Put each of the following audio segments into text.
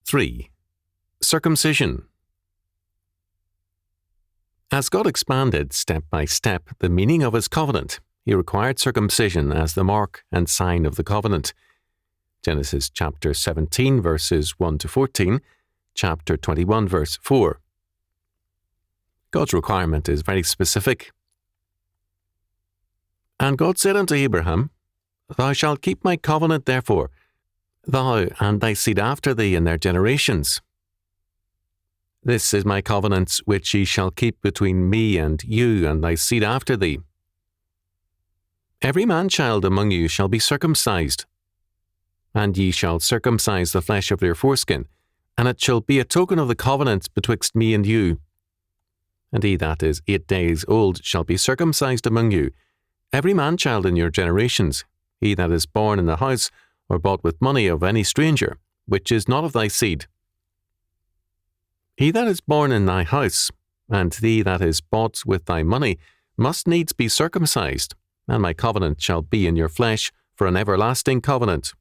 3. Circumcision. As God expanded step by step the meaning of his covenant, he required circumcision as the mark and sign of the covenant. Genesis chapter 17 verses 1 to 14, chapter 21 verse 4. God's requirement is very specific. And God said unto Abraham, Thou shalt keep my covenant therefore, thou and thy seed after thee in their generations. This is my covenant which ye shall keep between me and you and thy seed after thee. Every man-child among you shall be circumcised, and ye shall circumcise the flesh of your foreskin, and it shall be a token of the covenant betwixt me and you. And he that is 8 days old shall be circumcised among you, every man-child in your generations, he that is born in the house or bought with money of any stranger, which is not of thy seed. He that is born in thy house, and thee that is bought with thy money, must needs be circumcised, and my covenant shall be in your flesh for an everlasting covenant.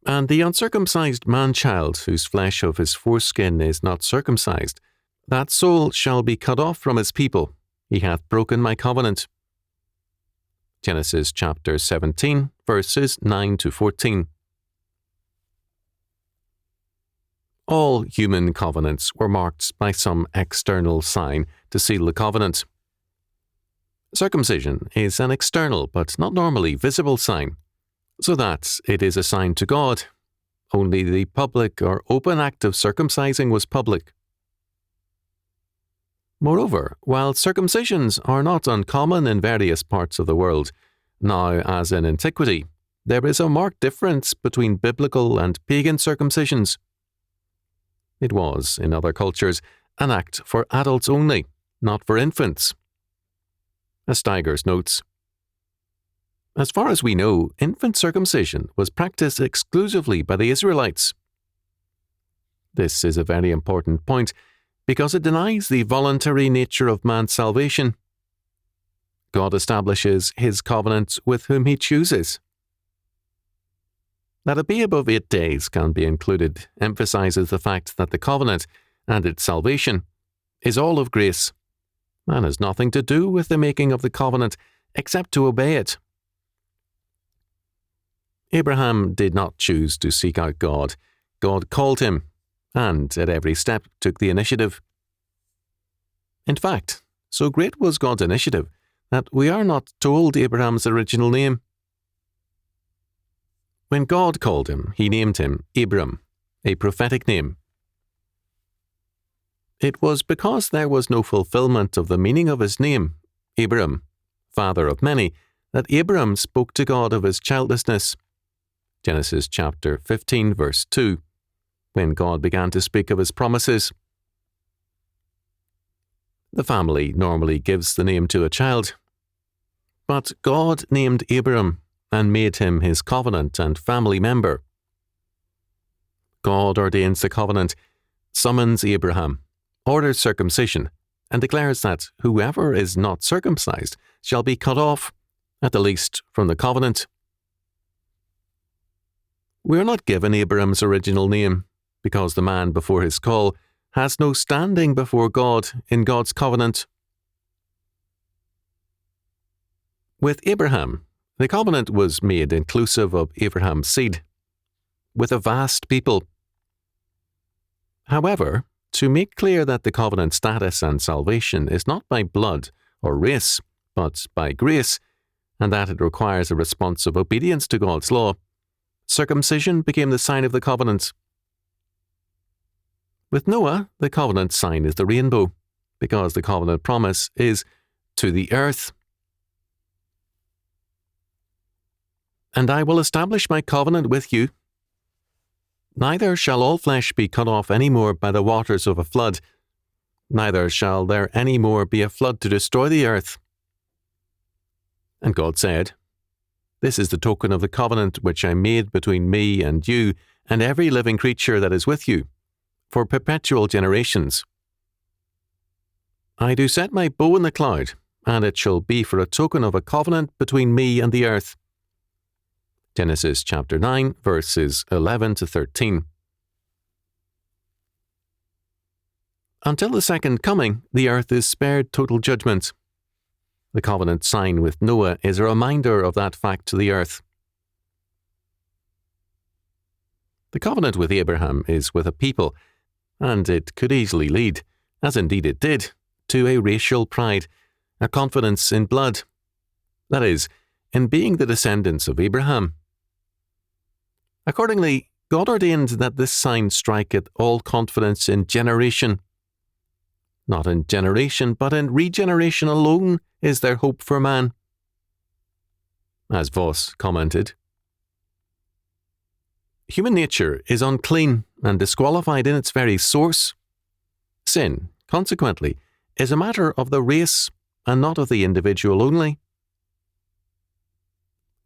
And the uncircumcised man-child, whose flesh of his foreskin is not circumcised, that soul shall be cut off from his people. He hath broken my covenant. Genesis chapter 17, verses 9 to 14. All human covenants were marked by some external sign to seal the covenant. Circumcision is an external but not normally visible sign, so that it is a sign to God. Only the public or open act of circumcising was public. Moreover, while circumcisions are not uncommon in various parts of the world, now as in antiquity, there is a marked difference between biblical and pagan circumcisions. It was, in other cultures, an act for adults only, not for infants. As Steigers notes, as far as we know, infant circumcision was practiced exclusively by the Israelites. This is a very important point, because it denies the voluntary nature of man's salvation. God establishes his covenant with whom he chooses. That a babe of 8 days can be included emphasizes the fact that the covenant and its salvation is all of grace, and has nothing to do with the making of the covenant except to obey it. Abraham did not choose to seek out God. God called him, and at every step took the initiative. In fact, so great was God's initiative that we are not told Abraham's original name. When God called him, he named him Abram, a prophetic name. It was because there was no fulfillment of the meaning of his name, Abram, father of many, that Abram spoke to God of his childlessness. Genesis chapter 15 verse 2, when God began to speak of his promises. The family normally gives the name to a child, but God named Abram and made him his covenant and family member. God ordains the covenant, summons Abraham, orders circumcision, and declares that whoever is not circumcised shall be cut off, at the least, from the covenant. We are not given Abraham's original name, because the man before his call has no standing before God in God's covenant. With Abraham, the covenant was made inclusive of Abraham's seed, with a vast people. However, to make clear that the covenant status and salvation is not by blood or race, but by grace, and that it requires a response of obedience to God's law, circumcision became the sign of the covenant. With Noah, the covenant sign is the rainbow, because the covenant promise is to the earth. And I will establish my covenant with you. Neither shall all flesh be cut off any more by the waters of a flood, neither shall there any more be a flood to destroy the earth. And God said, This is the token of the covenant which I made between me and you and every living creature that is with you, for perpetual generations. I do set my bow in the cloud, and it shall be for a token of a covenant between me and the earth. Genesis chapter 9, verses 11 to 13. Until the second coming, the earth is spared total judgment. The covenant sign with Noah is a reminder of that fact to the earth. The covenant with Abraham is with a people, and it could easily lead, as indeed it did, to a racial pride, a confidence in blood. That is, in being the descendants of Abraham. Accordingly, God ordained that this sign striketh all confidence in generation. Not in generation, but in regeneration alone is there hope for man. As Voss commented, human nature is unclean and disqualified in its very source. Sin, consequently, is a matter of the race and not of the individual only.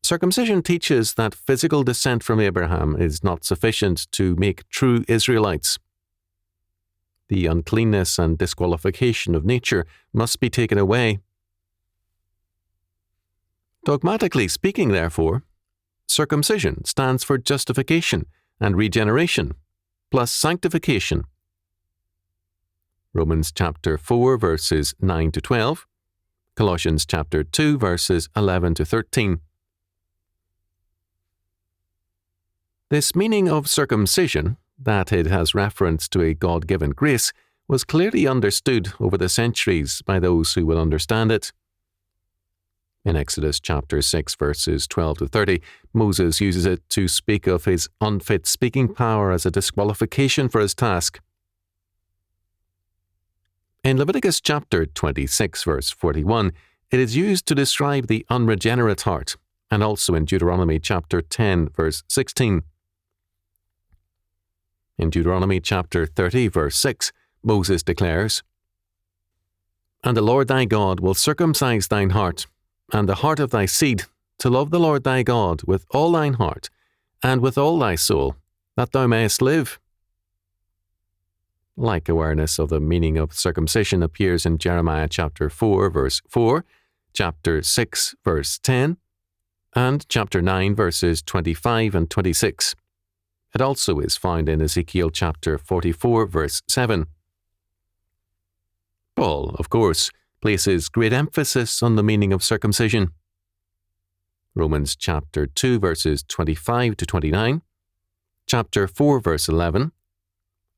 Circumcision teaches that physical descent from Abraham is not sufficient to make true Israelites. The uncleanness and disqualification of nature must be taken away. Dogmatically speaking, therefore, circumcision stands for justification and regeneration, plus sanctification. Romans chapter 4 verses 9 to 12, Colossians chapter 2 verses 11 to 13. This meaning of circumcision, that it has reference to a God-given grace, was clearly understood over the centuries by those who will understand it. In Exodus chapter 6 verses 12 to 30, Moses uses it to speak of his unfit speaking power as a disqualification for his task. In Leviticus chapter 26 verse 41, it is used to describe the unregenerate heart, and also in Deuteronomy chapter 10 verse 16. In Deuteronomy chapter 30 verse 6, Moses declares, "And the Lord thy God will circumcise thine heart, and the heart of thy seed, to love the Lord thy God with all thine heart, and with all thy soul, that thou mayest live." Like awareness of the meaning of circumcision appears in Jeremiah chapter 4 verse 4, chapter 6 verse 10, and chapter 9 verses 25 and 26. It also is found in Ezekiel chapter 44 verse 7. Paul, of course, places great emphasis on the meaning of circumcision. Romans chapter 2 verses 25 to 29, chapter 4 verse 11,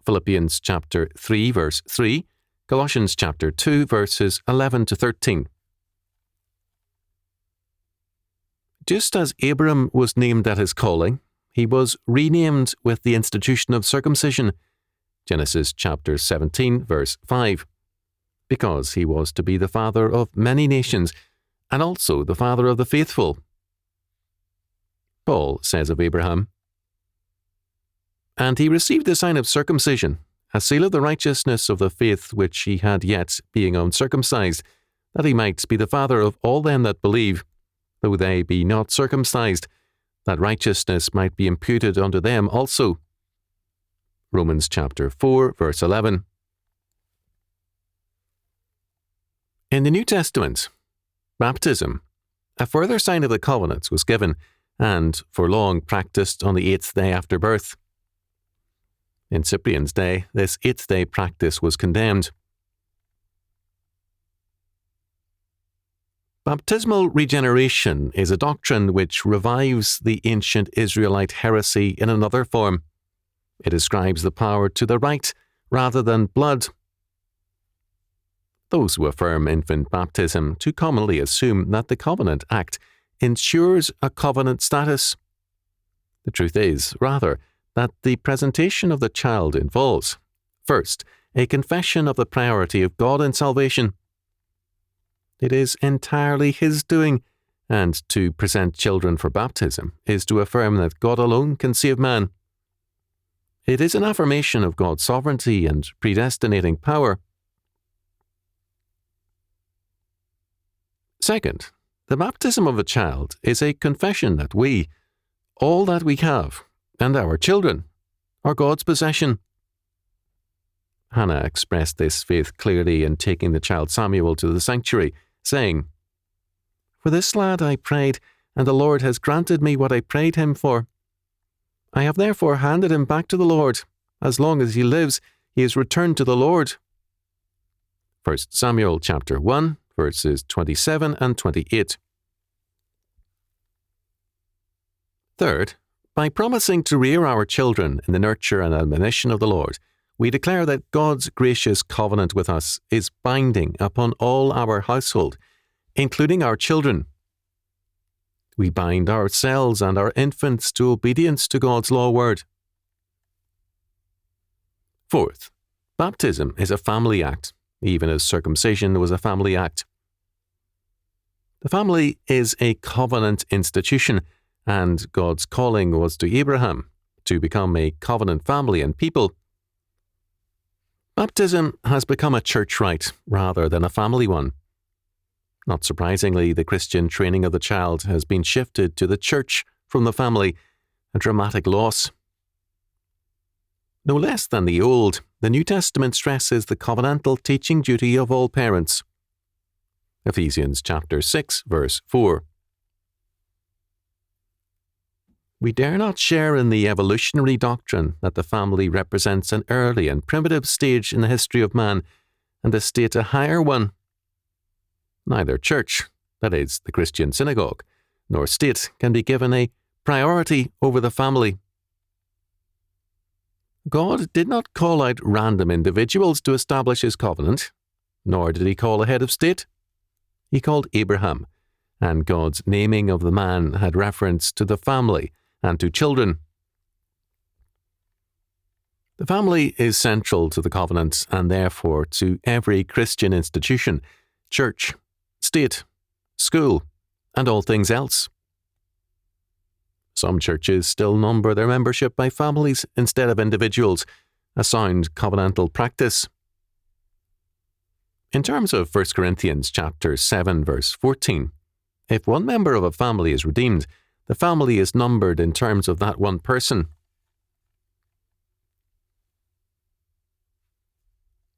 Philippians chapter 3 verse 3, Colossians chapter 2 verses 11 to 13. Just as Abram was named at his calling, he was renamed with the institution of circumcision, Genesis chapter 17 verse 5, because he was to be the father of many nations, and also the father of the faithful. Paul says of Abraham, "And he received the sign of circumcision, a seal of the righteousness of the faith which he had yet, being uncircumcised, that he might be the father of all them that believe, though they be not circumcised, that righteousness might be imputed unto them also." Romans chapter 4 verse 11. In the New Testament, baptism, a further sign of the covenants, was given, and for long practiced on the 8th day after birth. In Cyprian's day, this 8th-day practice was condemned. Baptismal regeneration is a doctrine which revives the ancient Israelite heresy in another form. It ascribes the power to the rite rather than blood. Those who affirm infant baptism too commonly assume that the Covenant Act ensures a covenant status. The truth is, rather, that the presentation of the child involves, first, a confession of the priority of God in salvation. It is entirely His doing, and to present children for baptism is to affirm that God alone can save man. It is an affirmation of God's sovereignty and predestinating power. Second, the baptism of a child is a confession that we, all that we have, and our children, are God's possession. Hannah expressed this faith clearly in taking the child Samuel to the sanctuary, saying, "For this lad I prayed, and the Lord has granted me what I prayed him for. I have therefore handed him back to the Lord. As long as he lives, he is returned to the Lord. 1 Samuel chapter 1, verses 27 and 28. Third, by promising to rear our children in the nurture and admonition of the Lord, we declare that God's gracious covenant with us is binding upon all our household, including our children. We bind ourselves and our infants to obedience to God's law word. Fourth, baptism is a family act, even as circumcision was a family act. The family is a covenant institution, and God's calling was to Abraham to become a covenant family and people. Baptism has become a church rite rather than a family one. Not surprisingly, the Christian training of the child has been shifted to the church from the family, a dramatic loss. No less than the Old, the New Testament stresses the covenantal teaching duty of all parents. Ephesians chapter 6, verse 4. We dare not share in the evolutionary doctrine that the family represents an early and primitive stage in the history of man, and the state a higher one. Neither church, that is, the Christian synagogue, nor state can be given a priority over the family. God did not call out random individuals to establish his covenant, nor did he call a head of state. He called Abraham, and God's naming of the man had reference to the family and to children. The family is central to the covenant and therefore to every Christian institution, church, state, school, and all things else. Some churches still number their membership by families instead of individuals, a sound covenantal practice. In terms of 1 Corinthians chapter 7, verse 14, if one member of a family is redeemed, the family is numbered in terms of that one person.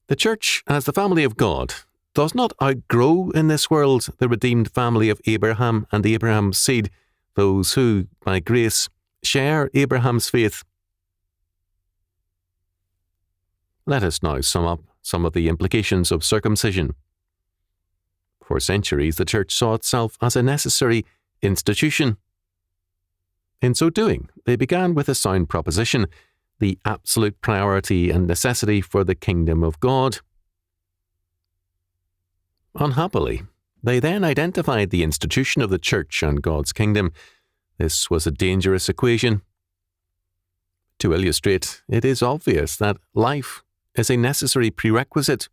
The church, as the family of God, does not outgrow in this world the redeemed family of Abraham and Abraham's seed, those who, by grace, share Abraham's faith. Let us now sum up some of the implications of circumcision. For centuries, the church saw itself as a necessary institution. In so doing, they began with a sound proposition, the absolute priority and necessity for the kingdom of God. Unhappily, they then identified the institution of the church and God's kingdom. This was a dangerous equation. To illustrate, it is obvious that life is a necessary prerequisite.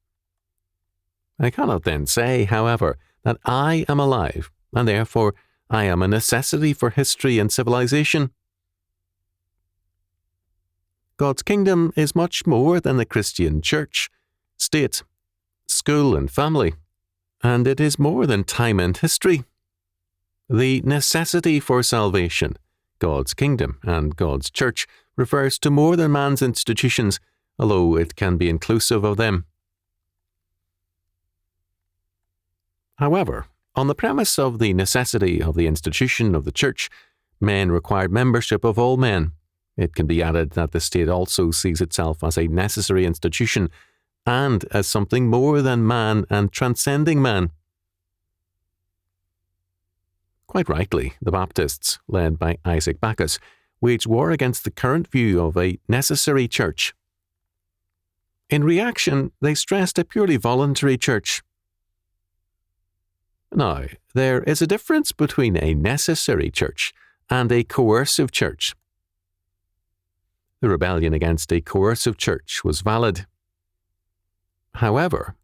I cannot then say, however, that I am alive, and therefore I am a necessity for history and civilization. God's kingdom is much more than the Christian church, state, school, and family, and it is more than time and history. The necessity for salvation, God's kingdom, and God's church refers to more than man's institutions, although it can be inclusive of them. However, on the premise of the necessity of the institution of the church, men required membership of all men. It can be added that the state also sees itself as a necessary institution and as something more than man and transcending man. Quite rightly, the Baptists, led by Isaac Backus, waged war against the current view of a necessary church. In reaction, they stressed a purely voluntary church. Now, there is a difference between a necessary church and a coercive church. The rebellion against a coercive church was valid. However,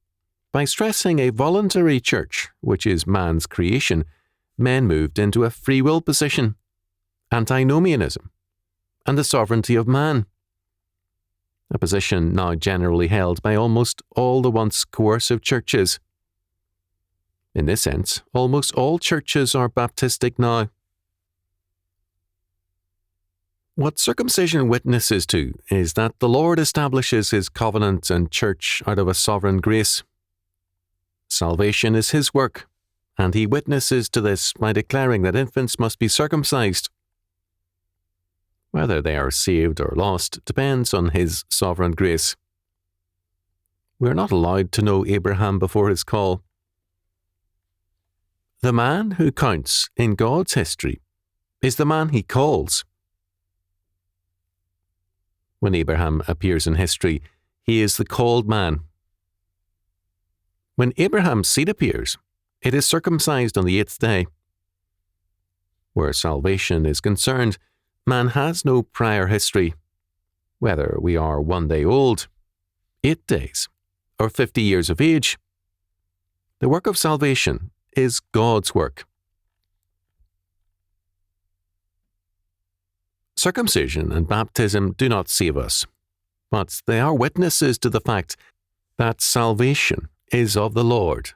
by stressing a voluntary church, which is man's creation, men moved into a free will position, antinomianism, and the sovereignty of man, a position now generally held by almost all the once coercive churches. In this sense, almost all churches are Baptistic now. What circumcision witnesses to is that the Lord establishes his covenant and church out of a sovereign grace. Salvation is his work, and he witnesses to this by declaring that infants must be circumcised. Whether they are saved or lost depends on his sovereign grace. We are not allowed to know Abraham before his call. The man who counts in God's history is the man he calls. When Abraham appears in history, he is the called man. When Abraham's seed appears, it is circumcised on the 8th day. Where salvation is concerned, man has no prior history. Whether we are 1 day old, 8 days, or 50 years of age, the work of salvation is God's work. Circumcision and baptism do not save us, but they are witnesses to the fact that salvation is of the Lord.